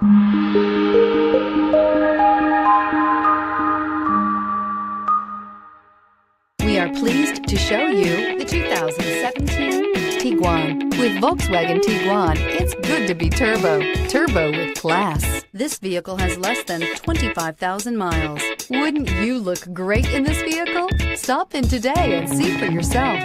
We are pleased to show you the 2017 Tiguan. With Volkswagen Tiguan, it's good to be turbo. Turbo with class. This vehicle has less than 25,000 miles. Wouldn't you look great in this vehicle? Stop in today and see for yourself.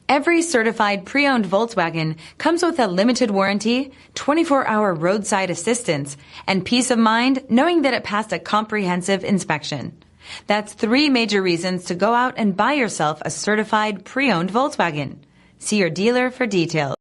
Every certified pre-owned Volkswagen comes with a limited warranty, 24-hour roadside assistance, and peace of mind knowing that it passed a comprehensive inspection. That's 3 major reasons to go out and buy yourself a certified pre-owned Volkswagen. See your dealer for details.